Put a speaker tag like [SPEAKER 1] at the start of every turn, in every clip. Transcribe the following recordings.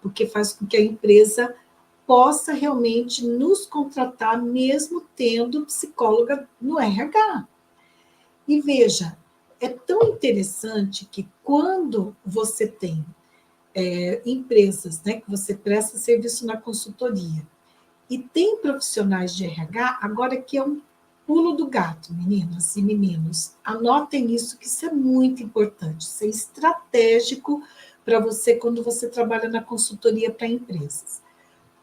[SPEAKER 1] porque faz com que a empresa possa realmente nos contratar, mesmo tendo psicóloga no RH. E veja, é tão interessante que quando você tem empresas, né, que você presta serviço na consultoria, e tem profissionais de RH, agora que é um pulo do gato, meninas e meninos, anotem isso, que isso é muito importante, isso é estratégico para você quando você trabalha na consultoria para empresas.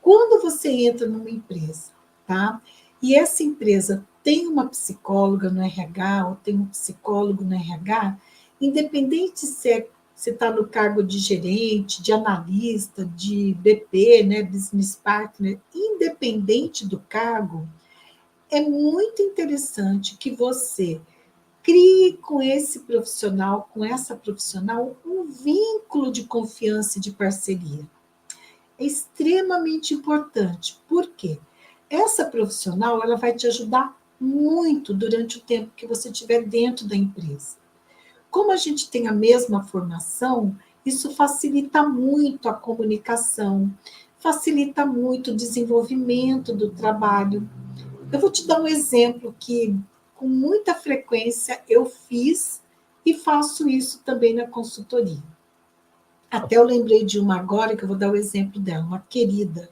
[SPEAKER 1] Quando você entra numa empresa, tá? E essa empresa tem uma psicóloga no RH ou tem um psicólogo no RH, independente se você está no cargo de gerente, de analista, de BP, né, business partner, independente do cargo, é muito interessante que você crie com esse profissional, com essa profissional, um vínculo de confiança e de parceria. É extremamente importante. Por quê? Essa profissional, ela vai te ajudar muito durante o tempo que você estiver dentro da empresa. Como a gente tem a mesma formação, isso facilita muito a comunicação, facilita muito o desenvolvimento do trabalho. Eu vou te dar um exemplo que, com muita frequência, eu fiz e faço isso também na consultoria. Até eu lembrei de uma agora, que eu vou dar o exemplo dela, uma querida,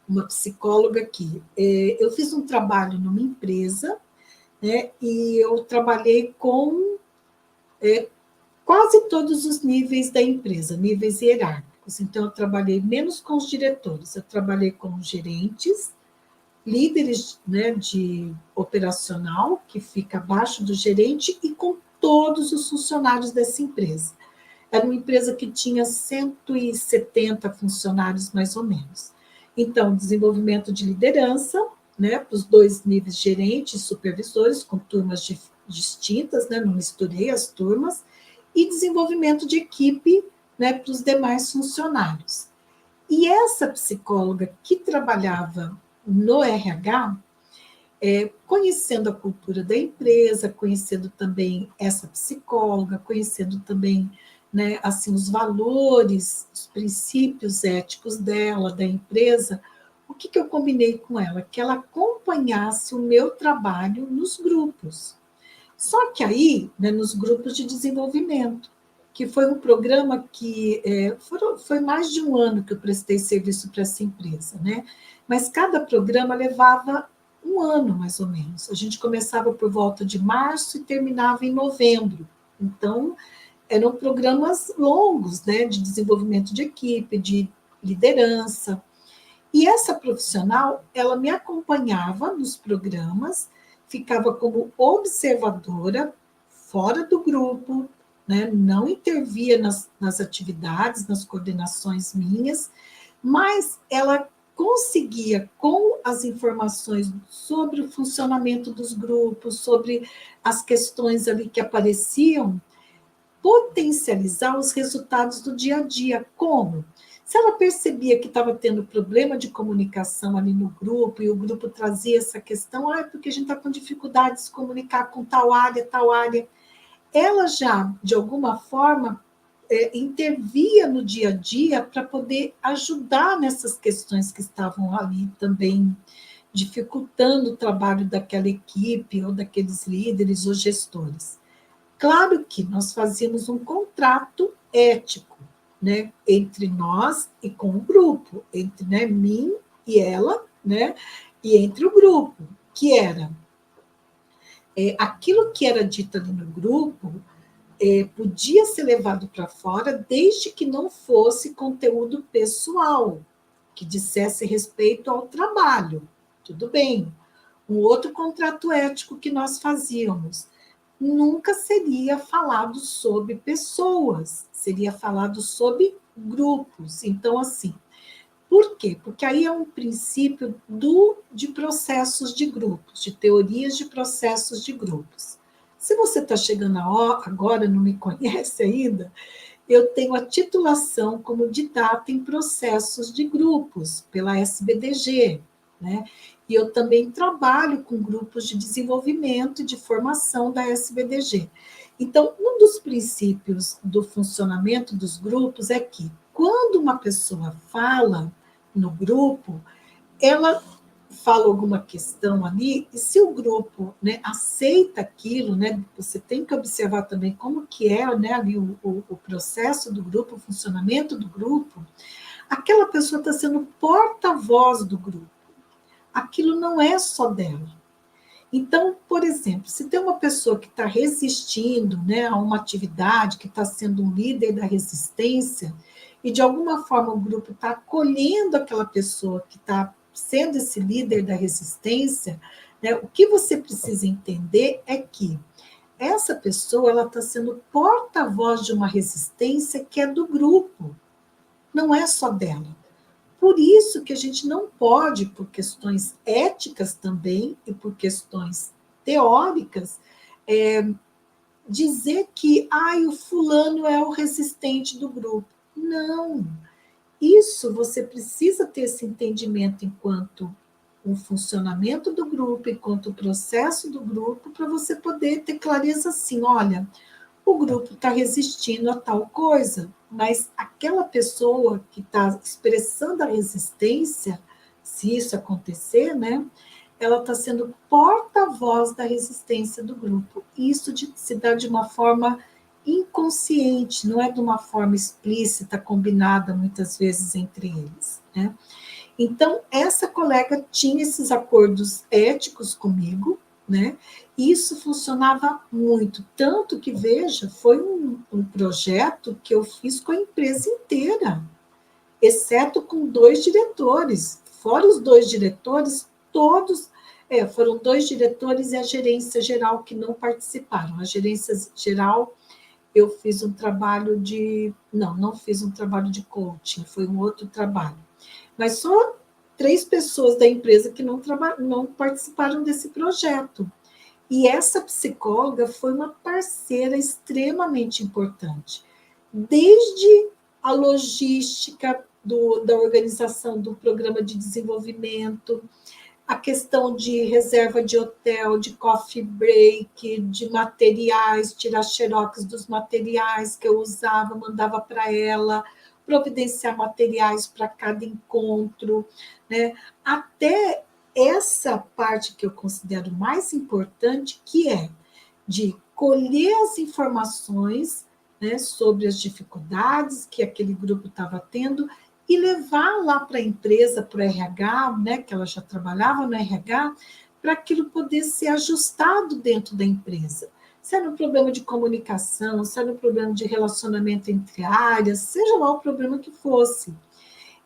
[SPEAKER 1] uma psicóloga aqui. Eu fiz um trabalho numa empresa, né, e eu trabalhei com quase todos os níveis da empresa, níveis hierárquicos. Então, eu trabalhei menos com os diretores, eu trabalhei com os gerentes, líderes, né, de operacional, que fica abaixo do gerente, e com todos os funcionários dessa empresa. Era uma empresa que tinha 170 funcionários, mais ou menos. Então, desenvolvimento de liderança, né, para os dois níveis, gerentes e supervisores, com turmas distintas, né, não misturei as turmas, e desenvolvimento de equipe, né, para os demais funcionários. E essa psicóloga que trabalhava no RH, conhecendo a cultura da empresa, conhecendo também essa psicóloga, conhecendo também, né, assim, os valores, os princípios éticos dela, da empresa, o que eu combinei com ela? Que ela acompanhasse o meu trabalho nos grupos. Só que aí, né, nos grupos de desenvolvimento, que foi um programa que foi mais de um ano que eu prestei serviço para essa empresa, né? Mas cada programa levava um ano, mais ou menos. A gente começava por volta de março e terminava em novembro. Então, eram programas longos, né, de desenvolvimento de equipe, de liderança. E essa profissional, ela me acompanhava nos programas, ficava como observadora, fora do grupo, né, não intervia nas atividades, nas coordenações minhas, mas ela conseguia, com as informações sobre o funcionamento dos grupos, sobre as questões ali que apareciam, potencializar os resultados do dia a dia. Como? Se ela percebia que estava tendo problema de comunicação ali no grupo, e o grupo trazia essa questão, porque a gente está com dificuldade de se comunicar com tal área, ela já, de alguma forma, intervia no dia a dia para poder ajudar nessas questões que estavam ali também, dificultando o trabalho daquela equipe, ou daqueles líderes ou gestores. Claro que nós fazíamos um contrato ético, né, entre nós e com o grupo, entre, né, mim e ela, né, e entre o grupo, que era aquilo que era dito ali no grupo, podia ser levado para fora, desde que não fosse conteúdo pessoal, que dissesse respeito ao trabalho. Tudo bem. Um outro contrato ético que nós fazíamos: nunca seria falado sobre pessoas, seria falado sobre grupos. Então, assim, por quê? Porque aí é um princípio de processos de grupos, de teorias de processos de grupos. Se você está chegando agora, não me conhece ainda, eu tenho a titulação como didata em processos de grupos, pela SBDG, né? E eu também trabalho com grupos de desenvolvimento e de formação da SBDG. Então, um dos princípios do funcionamento dos grupos é que, quando uma pessoa fala no grupo, ela fala alguma questão ali, e se o grupo, né, aceita aquilo, né, você tem que observar também como que é, né, ali o processo do grupo, o funcionamento do grupo, aquela pessoa está sendo porta-voz do grupo. Aquilo não é só dela. Então, por exemplo, se tem uma pessoa que está resistindo, né, a uma atividade, que está sendo um líder da resistência, e de alguma forma o grupo está acolhendo aquela pessoa que está sendo esse líder da resistência, né, o que você precisa entender é que essa pessoa ela está sendo porta-voz de uma resistência que é do grupo, não é só dela. Por isso que a gente não pode, por questões éticas também e por questões teóricas, dizer que o fulano é o resistente do grupo. Não. Isso você precisa ter esse entendimento enquanto o funcionamento do grupo, enquanto o processo do grupo, para você poder ter clareza assim, olha, o grupo está resistindo a tal coisa, mas aquela pessoa que está expressando a resistência, se isso acontecer, né, ela está sendo porta-voz da resistência do grupo. Isso se dá de uma forma inconsciente, não é de uma forma explícita, combinada muitas vezes entre eles, né? Então, essa colega tinha esses acordos éticos comigo, né? E isso funcionava muito. Tanto que, veja, foi um projeto que eu fiz com a empresa inteira, exceto com 2 diretores. Fora os 2 diretores, todos. Foram 2 diretores e a gerência geral que não participaram. A gerência geral, eu fiz um trabalho de. Não fiz um trabalho de coaching, foi um outro trabalho. Mas só 3 pessoas da empresa que não participaram desse projeto. E essa psicóloga foi uma parceira extremamente importante, desde a logística da organização do programa de desenvolvimento, a questão de reserva de hotel, de coffee break, de materiais, tirar xerox dos materiais que eu usava, mandava para ela, providenciar materiais para cada encontro, né? Até essa parte que eu considero mais importante, que é de colher as informações, né, sobre as dificuldades que aquele grupo estava tendo e levar lá para a empresa, para o RH, né, que ela já trabalhava no RH, para aquilo poder ser ajustado dentro da empresa. Se era um problema de comunicação, se era um problema de relacionamento entre áreas, seja lá o problema que fosse.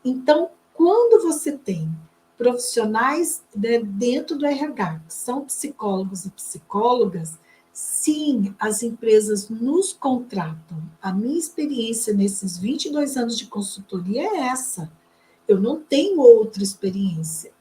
[SPEAKER 1] Então, quando você tem profissionais, né, dentro do RH, que são psicólogos e psicólogas, sim, as empresas nos contratam. A minha experiência nesses 22 anos de consultoria é essa. Eu não tenho outra experiência.